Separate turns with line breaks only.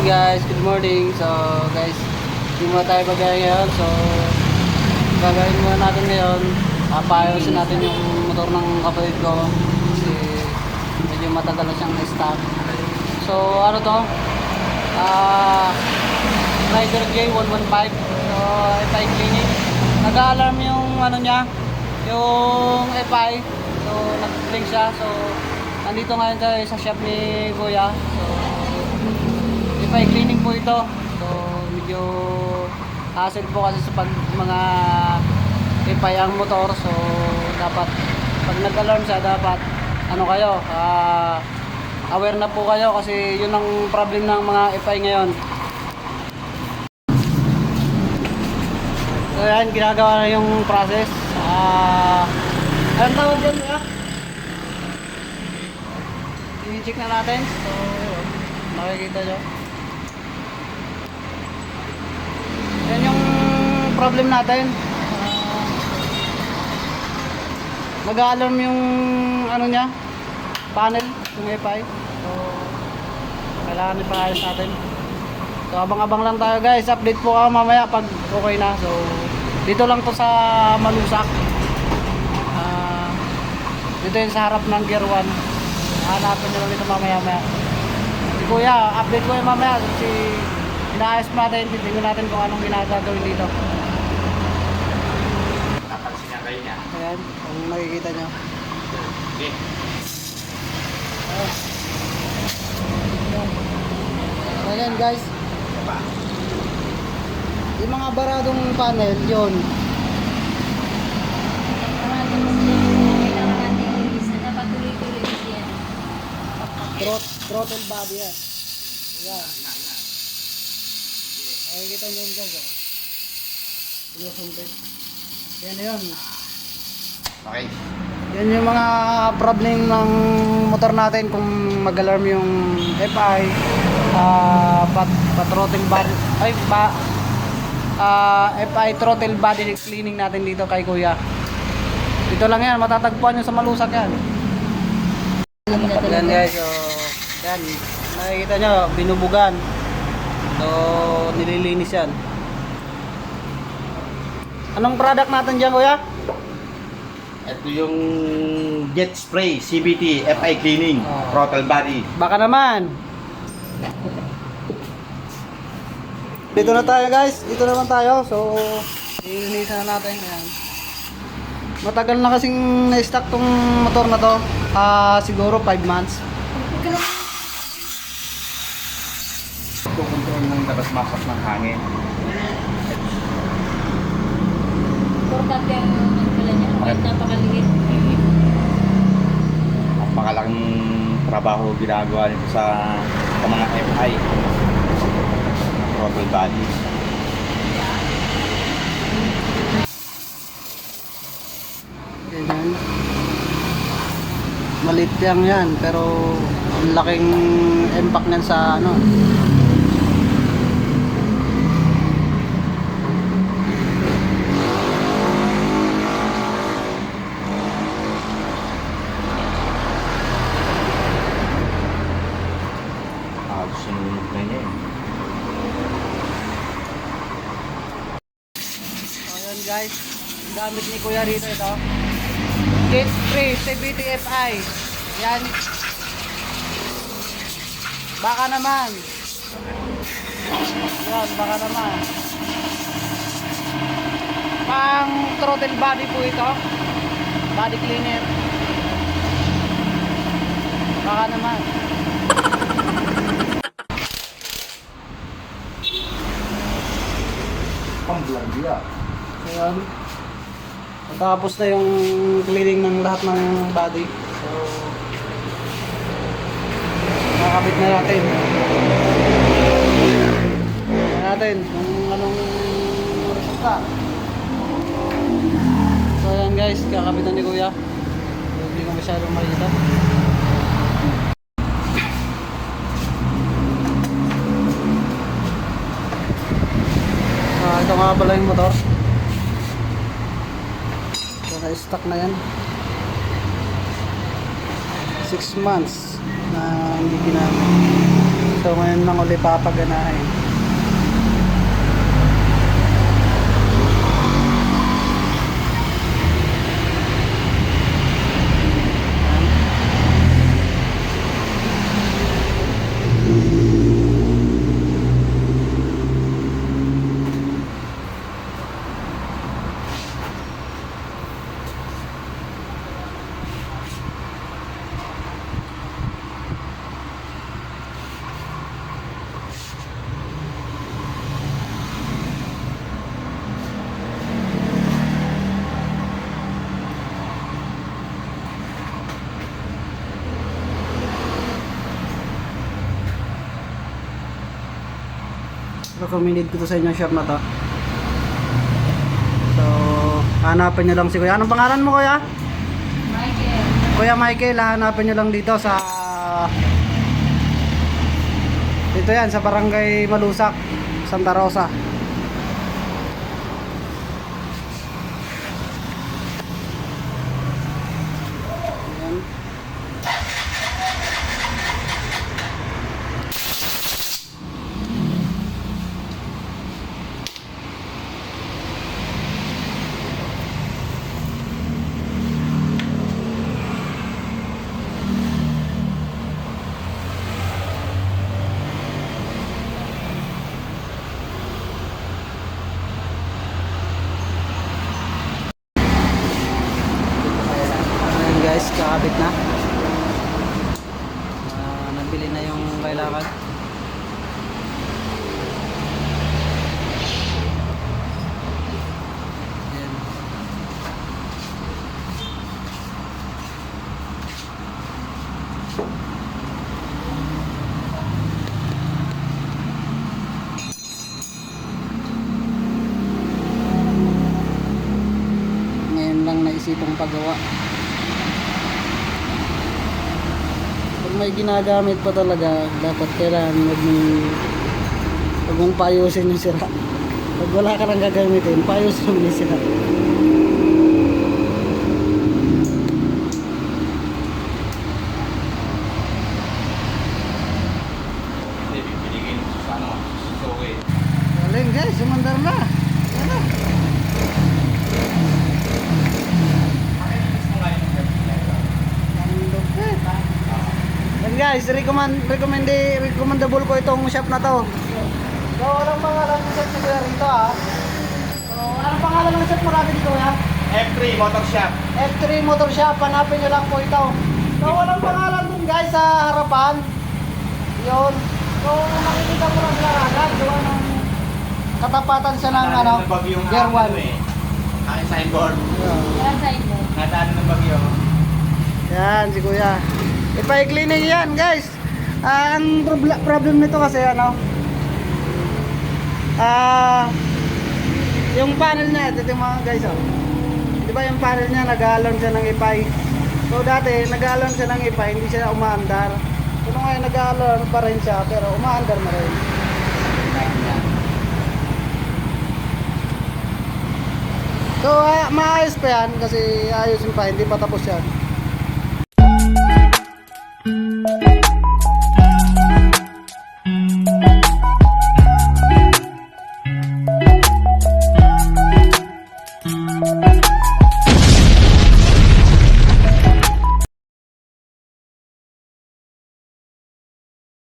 guys, good morning. So guys, hindi muna tayo bagay ngayon. So gagawin muna natin ngayon, papayosin natin yung motor ng kapatid ko kasi medyo matagal na siyang stock. So ano to, Rider J115. So FI cleaning, nag-alarm yung ano niya, yung FI. So nag-blink siya. So nandito ngayon tayo sa shop ni Kuya. So FI cleaning po ito. So medyo hassle po kasi sa pag mga FI ang motor. So dapat pag nag-alarm siya, dapat ano kayo, aware na po kayo kasi yun ang problem ng mga FI ngayon. So yan, ginagawa na yung process. Anong tawag dyan, kuya? I-check na natin. So makikita nyo. Yan yung problem natin. Nag-alarm yung ano niya, panel ng FI. So kailangan ipaayos natin. So abang-abang lang tayo guys. Update po ako mamaya pag okay na. So dito lang to sa Malusak. Dito yung sa harap ng Gear 1. Hanapin nyo lang dito mamaya. Si Kuya, update ko yung mamaya kasi inaayos pa natin, titingnan natin kung anong ginagagawin dito.
Napansin nga kayo niya.
Ayan, kung makikita nyo.
Okay.
Ayan guys, yung mga baradong panel, yun. Throttle body yan. Ayan. Makikita nyo yun guys. Sinusumpit. Yan yun.
Okay.
Yan yung mga problem ng motor natin kung mag-alarm yung FI, throttle body, FI throttle body cleaning natin dito kay Kuya. Dito lang yan, matatagpuan nyo sa Malusak yan. Yan guys, so yan, nakikita nyo, binubugan. So nililinis yan. Anong product natin dyan, Kuya?
Ito yung jet spray, CBT, FI cleaning, throttle body.
Baka naman. Dito na tayo guys, dito naman tayo. So ilinisan na natin yan. Matagal na kasing na-stock tong motor na to. Siguro 5 months.
Kukontrol ng labas-masok ng hangin.
Importante ang nagdala niya. Kahit napakaliit.
Napakalaking trabaho ginagawa nito sa mga FI. Throttle body.
Ganyan. Maliit lang yan, pero ang laking impact niyan sa ano.
Sinunog na niya eh.
So yun guys, gamit ni Kuya rito ito. Jet spray, CBT FI. Yan. Baka naman. Yan, baka naman. Pang throttle body po ito. Body cleaner. Baka naman.
Pamblandia.
Ayan. Natapos na yung cleaning ng lahat ng body. So, nakakabit na natin. Tingnan natin kung anong resulta. So ayan guys, kakabitan ni Kuya. Hindi ko masyadong makikita. Ito nga pala yung motor. So na-stock na yan. 6 months na hindi ginamit. So So ngayon lang ulit papaganahin. Recommended ko to sa inyo shop na to. So, hanapin nyo lang si Kuya. Anong pangalan mo, Kuya?
Michael.
Kuya Michael, hanapin nyo lang dito sa dito yan, sa Barangay Malusak, Santa Rosa. Ayan. Ayan guys, kakabit na. Nabili na yung kailangan. Ayan. Ngayon lang naisipang paggawa. Pag may ginagamit pa talaga, dapat kailangan wag mong paayusin yung sira. Pag wala ka lang gagamitin, paayusin mo yung sira.
Binigay mo sa ano, so okay.
Galing guys, sumandar na. Yan na. Ang lupit. Yan guys, recommendable ko itong shop na to. So, walang pangalan ng shop nila rito ah. So, anong pangalan ng shop marami dito ya?
F3 Motor Shop.
F3 Motor Shop, hanapin nyo lang po ito. So, walang pangalan dun guys sa harapan. Yun. So, nakikita mo lang sila agad. Gawa ng katapatan siya ng ano, Gear 1.
Aking signboard.
Yan sa inyo.
Nadaan ng bagyo.
Yan, si Kuya. Ipa-cleaning yan, guys. Ang problem nito kasi ano, yung panel niya, ito yung mga guys, oh. Di ba yung panel niya, nag-alarm siya ng ipay. So dati, nag-alarm siya ng ipay, hindi siya umaandar. So ngayon, nag-alarm pa rin siya, pero umaandar na rin. So, maayos pa yan kasi ayusin pa, hindi pa tapos yan.